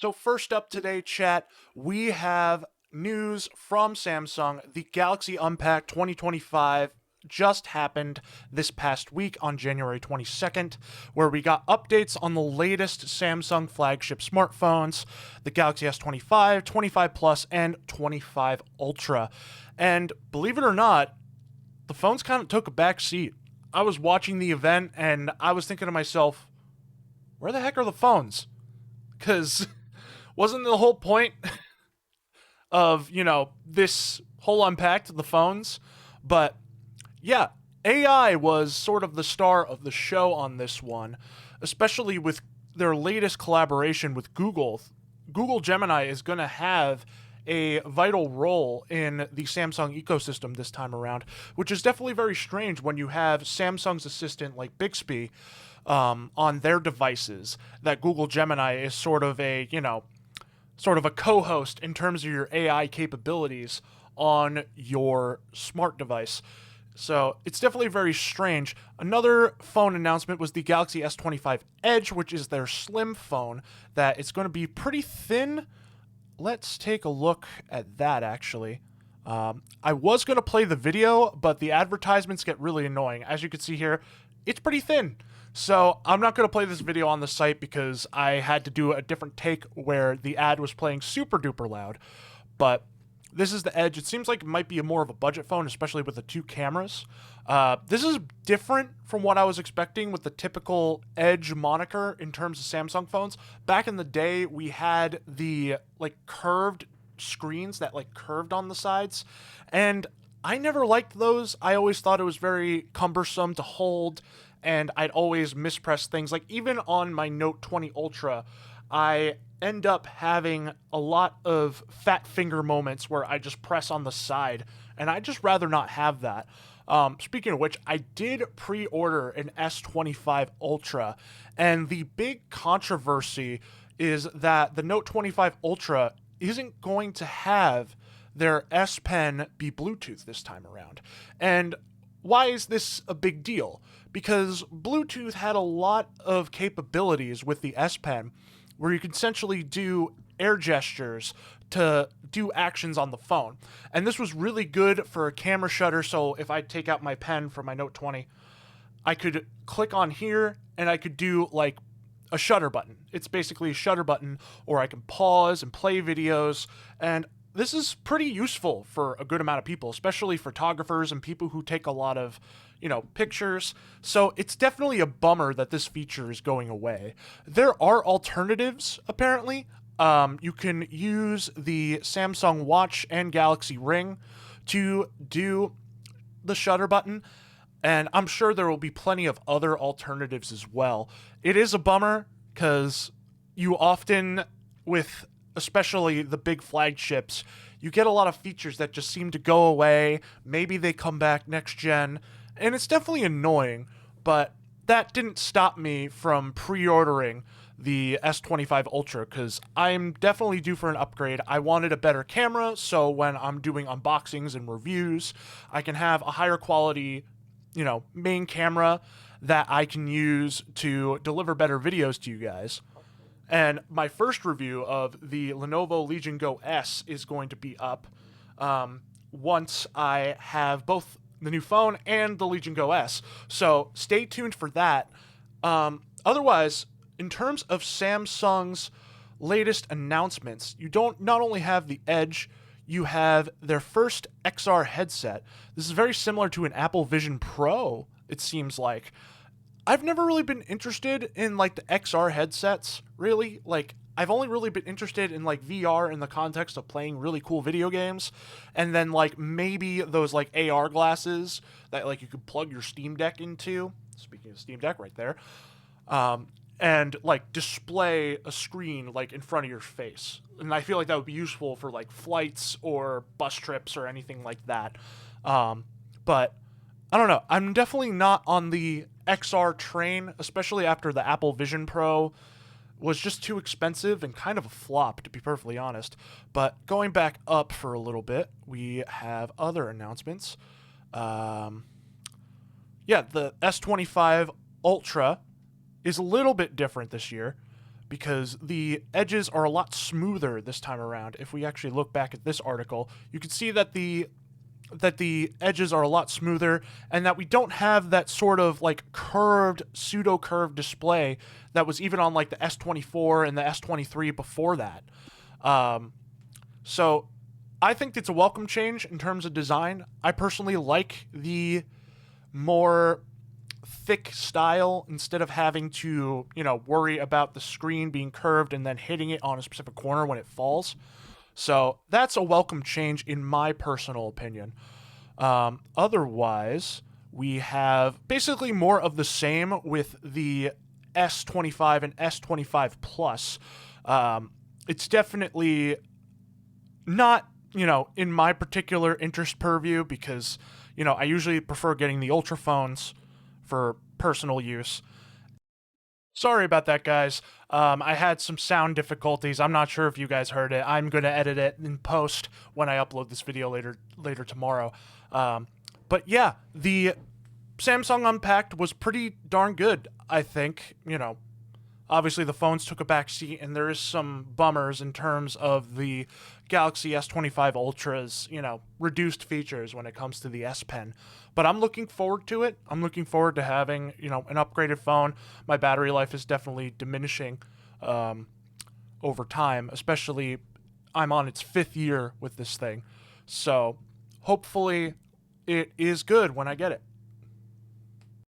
So first up today, chat, we have news from Samsung. The Galaxy Unpacked 2025 just happened this past week on January 22nd, where we got updates on the latest Samsung flagship smartphones, the Galaxy S25, 25 Plus, and 25 Ultra. And believe it or not, the phones kind of took a back seat. I was watching the event and I was thinking to myself, where the heck are the phones? Because wasn't the whole point of, this whole Unpacked, the phones? But yeah, AI was sort of the star of the show on this one, especially with their latest collaboration with Google. Google Gemini is going to have a vital role in the Samsung ecosystem this time around, which is definitely very strange when you have Samsung's assistant like Bixby on their devices, that Google Gemini is sort of a co-host in terms of your AI capabilities on your smart device. So it's definitely very strange. Another phone announcement was the Galaxy S25 Edge, which is their slim phone that it's going to be pretty thin. Let's take a look at that, actually. I was going to play the video, but the advertisements get really annoying. As you can see here, it's pretty thin. So I'm not going to play this video on the site because I had to do a different take where the ad was playing super duper loud. But this is the Edge. It seems like it might be more of a budget phone, especially with the two cameras. This is different from what I was expecting with the typical Edge moniker in terms of Samsung phones. Back in the day, we had the curved screens that curved on the sides, and I never liked those. I always thought it was very cumbersome to hold, and I'd always mispress things. Like even on my Note 20 Ultra, I end up having a lot of fat finger moments where I just press on the side, and I'd just rather not have that. Speaking of which, I did pre-order an S25 Ultra, and the big controversy is that the Note 25 Ultra isn't going to have their S Pen be Bluetooth this time around. And why is this a big deal? Because Bluetooth had a lot of capabilities with the S Pen where you can essentially do air gestures to do actions on the phone. And this was really good for a camera shutter, so if I take out my pen for my Note 20, I could click on here and I could do a shutter button. It's basically a shutter button, or I can pause and play videos, and this is pretty useful for a good amount of people, especially photographers and people who take a lot of, pictures. So it's definitely a bummer that this feature is going away. There are alternatives, apparently. You can use the Samsung Watch and Galaxy Ring to do the shutter button, and I'm sure there will be plenty of other alternatives as well. It is a bummer because you often, with especially the big flagships, you get a lot of features that just seem to go away. Maybe they come back next gen, and it's definitely annoying, but that didn't stop me from pre-ordering the S25 Ultra because I'm definitely due for an upgrade. I wanted a better camera, so when I'm doing unboxings and reviews, I can have a higher quality, main camera that I can use to deliver better videos to you guys. And my first review of the Lenovo Legion Go S is going to be up once I have both the new phone and the Legion Go S. So stay tuned for that. Otherwise, in terms of Samsung's latest announcements, you not only have the Edge, you have their first XR headset. This is very similar to an Apple Vision Pro, it seems like. I've never really been interested in the XR headsets, really. I've only really been interested in VR in the context of playing really cool video games, and then maybe those AR glasses that you could plug your Steam Deck into. Speaking of Steam Deck right there. And display a screen in front of your face. And I feel like that would be useful for flights or bus trips or anything like that. But I don't know. I'm definitely not on the XR train, especially after the Apple Vision Pro was just too expensive and kind of a flop, to be perfectly honest. But going back up for a little bit, we have other announcements. The S25 Ultra is a little bit different this year because the edges are a lot smoother this time around. If we actually look back at this article, you can see that the edges are a lot smoother, and that we don't have that sort of like curved, pseudo curved display that was even on like the S24 and the S23 before that. So I think it's a welcome change in terms of design. I personally like the more thick style instead of having to, worry about the screen being curved and then hitting it on a specific corner when it falls. So that's a welcome change in my personal opinion. Otherwise, we have basically more of the same with the S25 and S25 Plus. It's definitely not, in my particular interest purview because, I usually prefer getting the Ultra phones for personal use. Sorry about that, guys. I had some sound difficulties. I'm not sure if you guys heard it. I'm going to edit it in post when I upload this video later tomorrow. But yeah, the Samsung Unpacked was pretty darn good, I think. Obviously the phones took a back seat, and there is some bummers in terms of the Galaxy S25 Ultra's, reduced features when it comes to the S Pen. But I'm looking forward to it. I'm looking forward to having, an upgraded phone. My battery life is definitely diminishing over time, especially I'm on its 5th year with this thing. So hopefully it is good when I get it.